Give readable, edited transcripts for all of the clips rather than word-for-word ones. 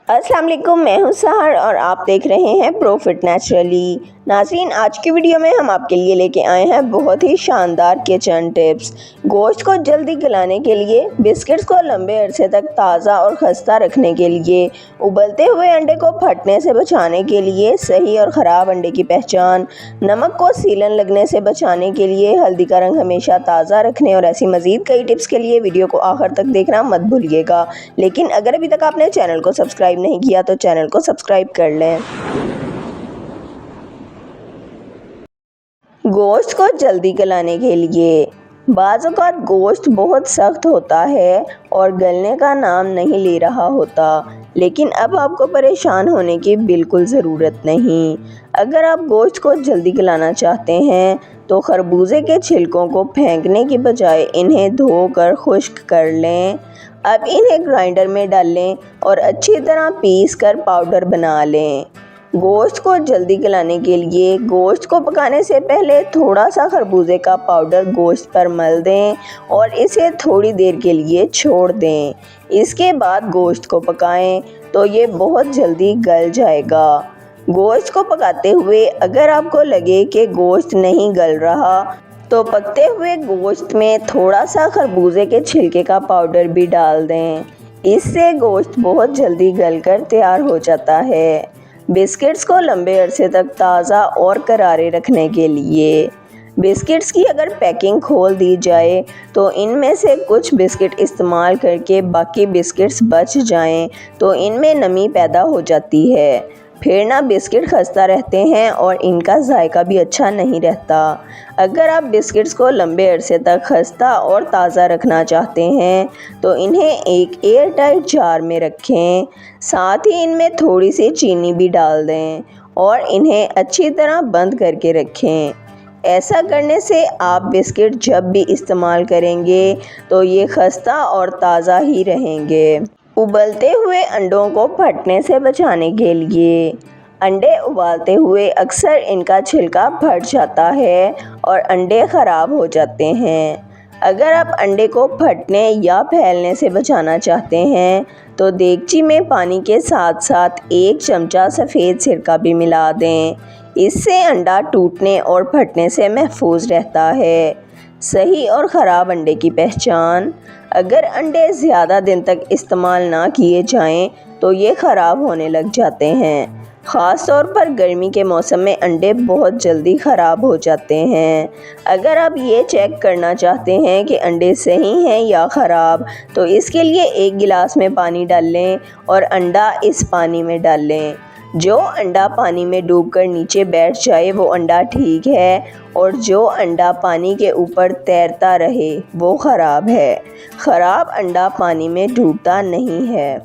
अस्सलाम वालेकुम, मैं हूं सहर और आप देख रहे हैं प्रॉफिट नेचुरली। नाज़रीन, आज की वीडियो में हम आपके लिए लेके आए हैं बहुत ही शानदार किचन टिप्स। गोश्त को जल्दी गलाने के लिए, बिस्किट्स को लंबे अरसे तक ताज़ा और खस्ता रखने के लिए, उबलते हुए अंडे को फटने से बचाने के लिए, सही और ख़राब अंडे की पहचान, नमक को सीलन लगने से बचाने के लिए, हल्दी का रंग हमेशा ताज़ा रखने और ऐसी मज़ीद कई टिप्स के लिए वीडियो को आखिर तक देखना मत भूलिएगा। लेकिन अगर अभी तक आपने चैनल को सब्सक्राइब नहीं किया तो चैनल को सब्सक्राइब कर लें। गोश्त को जल्दी गलाने के लिए, बाज़ औक़ात गोश्त बहुत सख्त होता है और गलने का नाम नहीं ले रहा होता, लेकिन अब आपको परेशान होने की बिल्कुल ज़रूरत नहीं। अगर आप गोश्त को जल्दी गलाना चाहते हैं तो खरबूजे के छिलकों को फेंकने की बजाय इन्हें धोकर खुश्क कर लें। अब इन्हें ग्राइंडर में डाल लें और अच्छी तरह पीस कर पाउडर बना लें। गोश्त को जल्दी गलाने के लिए गोश्त को पकाने से पहले थोड़ा सा खरबूजे का पाउडर गोश्त पर मल दें और इसे थोड़ी देर के लिए छोड़ दें। इसके बाद गोश्त को पकाएं तो ये बहुत जल्दी गल जाएगा। गोश्त को पकाते हुए अगर आपको लगे कि गोश्त नहीं गल रहा तो पकते हुए गोश्त में थोड़ा सा खरबूजे के छिलके का पाउडर भी डाल दें। इससे गोश्त बहुत जल्दी गलकर तैयार हो जाता है। बिस्किट्स को लंबे अरसे तक ताज़ा और करारे रखने के लिए, बिस्किट्स की अगर पैकिंग खोल दी जाए तो इनमें से कुछ बिस्किट इस्तेमाल करके बाकी बिस्किट्स बच जाएं तो इनमें नमी पैदा हो जाती है। फिर ना बिस्किट खस्ता रहते हैं और इनका जायका भी अच्छा नहीं रहता। अगर आप बिस्किट्स को लंबे अरसे तक खस्ता और ताज़ा रखना चाहते हैं तो इन्हें एक एयर टाइट जार में रखें। साथ ही इनमें थोड़ी सी चीनी भी डाल दें और इन्हें अच्छी तरह बंद करके रखें। ऐसा करने से आप बिस्किट जब भी इस्तेमाल करेंगे तो ये खस्ता और ताज़ा ही रहेंगे। उबलते हुए अंडों को फटने से बचाने के लिए, अंडे उबालते हुए अक्सर इनका छिलका फट जाता है और अंडे ख़राब हो जाते हैं। अगर आप अंडे को फटने या फैलने से बचाना चाहते हैं तो देगची में पानी के साथ साथ 1 चमचा सफ़ेद सिरका भी मिला दें। इससे अंडा टूटने और फटने से महफूज रहता है। सही और ख़राब अंडे की पहचान, अगर अंडे ज़्यादा दिन तक इस्तेमाल ना किए जाएं तो ये ख़राब होने लग जाते हैं। ख़ास तौर पर गर्मी के मौसम में अंडे बहुत जल्दी ख़राब हो जाते हैं। अगर आप ये चेक करना चाहते हैं कि अंडे सही हैं या ख़राब तो इसके लिए 1 गिलास में पानी डाल लें और अंडा इस पानी में डाल लें। जो अंडा पानी में डूबकर नीचे बैठ जाए वो अंडा ठीक है और जो अंडा पानी के ऊपर तैरता रहे वो ख़राब है। ख़राब अंडा पानी में डूबता नहीं है।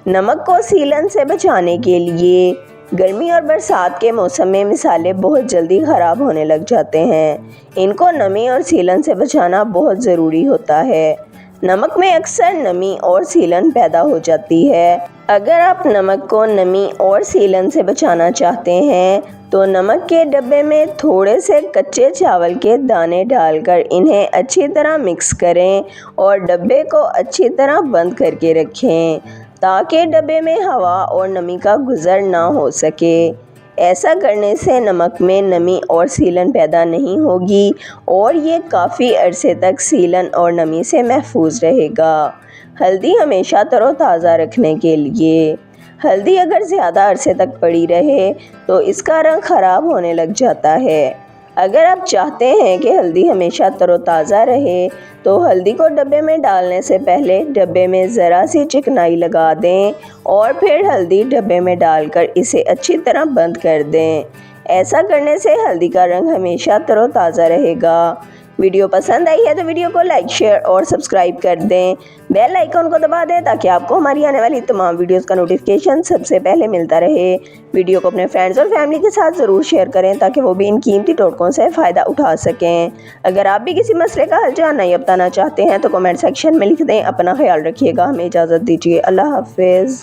नमक को सीलन से बचाने के लिए, गर्मी और बरसात के मौसम में मसाले बहुत जल्दी ख़राब होने लग जाते हैं। इनको नमी और सीलन से बचाना बहुत ज़रूरी होता है। नमक में अक्सर नमी और सीलन पैदा हो जाती है। अगर आप नमक को नमी और सीलन से बचाना चाहते हैं तो नमक के डब्बे में थोड़े से कच्चे चावल के दाने डालकर इन्हें अच्छी तरह मिक्स करें और डब्बे को अच्छी तरह बंद करके रखें ताकि डब्बे में हवा और नमी का गुज़र ना हो सके। ऐसा करने से नमक में नमी और सीलन पैदा नहीं होगी और ये काफ़ी अरसे तक सीलन और नमी से महफूज रहेगा। हल्दी हमेशा तरोताज़ा रखने के लिए, हल्दी अगर ज़्यादा अरसे तक पड़ी रहे तो इसका रंग ख़राब होने लग जाता है। अगर आप चाहते हैं कि हल्दी हमेशा तरोताज़ा रहे तो हल्दी को डब्बे में डालने से पहले डब्बे में ज़रा सी चिकनाई लगा दें और फिर हल्दी डब्बे में डालकर इसे अच्छी तरह बंद कर दें। ऐसा करने से हल्दी का रंग हमेशा तरोताज़ा रहेगा। वीडियो पसंद आई है तो वीडियो को लाइक, शेयर और सब्सक्राइब कर दें। बेल आइकन को दबा दें ताकि आपको हमारी आने वाली तमाम वीडियोस का नोटिफिकेशन सबसे पहले मिलता रहे। वीडियो को अपने फ्रेंड्स और फैमिली के साथ ज़रूर शेयर करें ताकि वो भी इन कीमती टोटकों से फ़ायदा उठा सकें। अगर आप भी किसी मसले का हल जानना या बताना चाहते हैं तो कमेंट सेक्शन में लिख दें। अपना ख्याल रखिएगा। हमें इजाज़त दीजिए। अल्लाह हाफ़िज़।